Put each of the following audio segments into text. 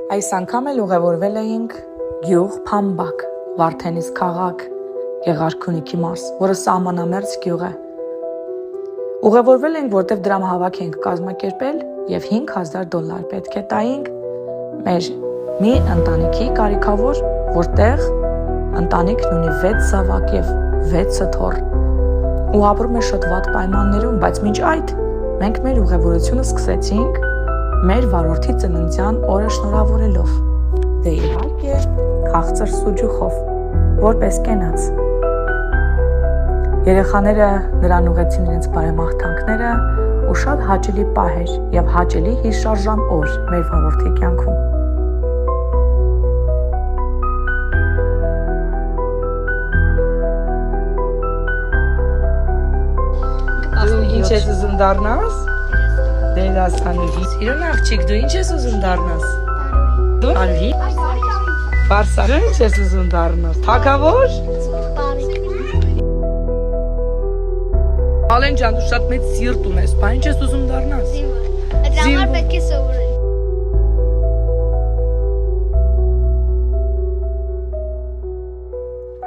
Այս անգամ էլ ուղևորվել էինք գյուղ Փամբակ, Վարդենիս քաղաք, Գեղարքունիքի մարզ, որը սահմանամերձ գյուղ է։ Ուղևորվել ենք, որտեղ դրամահավաք ենք կազմակերպել եւ $5,000 պետք է տայինք մեր մի ընտանիքի կարիքավոր, որտեղ ընտանիքն ունի 6 զավակ եւ 6 թոռ ու ապրում է շատ վատ պայմաններում, բայց մինչ այդ մենք մեր ուղևորությունը սկսեցինք մեր վարորդի ծննդյան օրը շնորհավորելով։ Դե իհարկե, քաղցր սուջուխով, որպես կենաց։ Երեխաները նրան ուղեցին իրենց բարեմաղթանքները ու շատ հաճելի պահ էր եւ հաճելի հիշարժան օր մեր վարորդի կյանքում։ Ինչ ես ուզում դառնաս? Դերասանուհի։ Սիրուն աղջիկ, դու ինչ ես ուզում դառնաս? Դու արի։ Բարսա, ինչ ես ուզում դառնաս? Թագավոր? Ալեն ջան, դու շատ մեծ սիրտ ունես, բա ինչ ես ուզում դառնաս? Դրամար պետք է սովորել։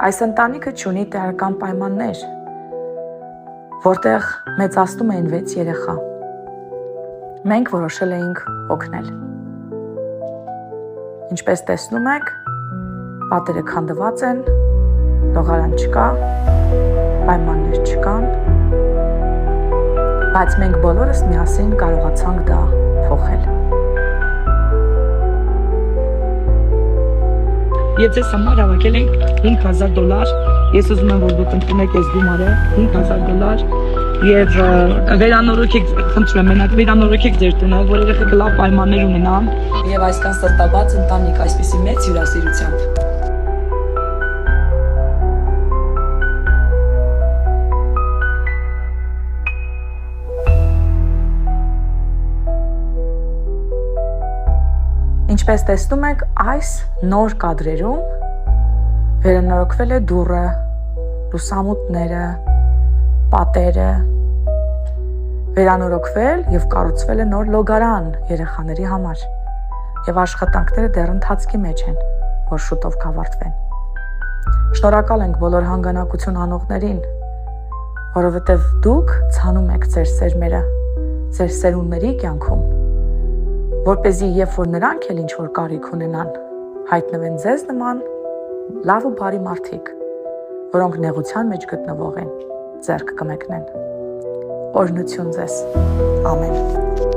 Այս ընտանիքը չունի տեղական պայմաններ, որտեղ մեծացնում էին 6 երեխա։ Մենք որոշել էինք օգնել։ Ինչպես տեսնում եք, պատերը քանդված են, լողարան չկա, պայմաններ չկան, բայց մենք բոլորս միասին կարողացանք դա փոխել։ Եթե համար հավաքել ենք $5,000, ես ուզում եմ, որ դուք ընդունեք այս գումարը, $5,000 եւ վերանորոգեք, խնդրում եմ, մենակ վերանորոգեք ձեր տունը, որ երեխեքը լավ պայմաններ ունենան եւ այսքան սրտաբաց ընտանիք այսպիսի մեծ հյուրասիրությամբ։ Ինչպես տեսնում եք, այս նոր կադրերում վերանորոգվել է դուռը, լուսամուտները, պատերը, վերանորոգվել եւ կառուցվել է նոր լոգարան երեխաների համար եւ աշխատանքները դեռ ընթացքի մեջ են, որ շուտով կավարտվեն։ Շնորհակալ ենք բոլոր հանգանակություն անողներին, որովհետեւ դուք ցանում եք ձեր սերմերը, ձեր սերունդների կյանքում, որպեսզի երբ որ նրանք էլ ինչ-որ կարիք ունենան, հայտնվեն ձեզ նման լավ ու բարի մարդիկ, որոնք նեղության մեջ գտնվող են, ձեռք կմեկնեն։ Օրհնություն ձեզ։ Ամեն։